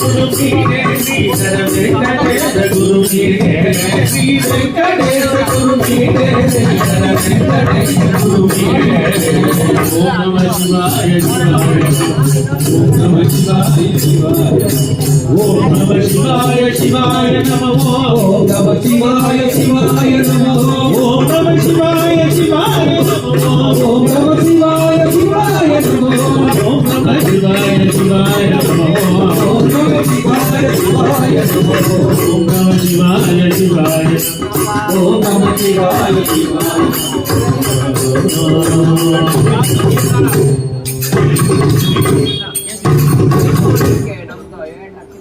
गुरु की श्री वेंकटेश गुरु की श्री वेंकटेश गुरु की श्री वेंकटेश गुरु की ओम नमः शिवाय ओम नमः शिवाय शिवाय नमः ओम नमः शिवाय शिवाय नमः ओम नमः शिवाय शिवाय नमः ओम नमः शिवाय शिवाय नमः ओम नमः शिवाय शिवाय नमः ओम नमः शिवाय शिवाय नमः ओम नमः शिवाय शिवाय ओम नमः शिवाय शिवाय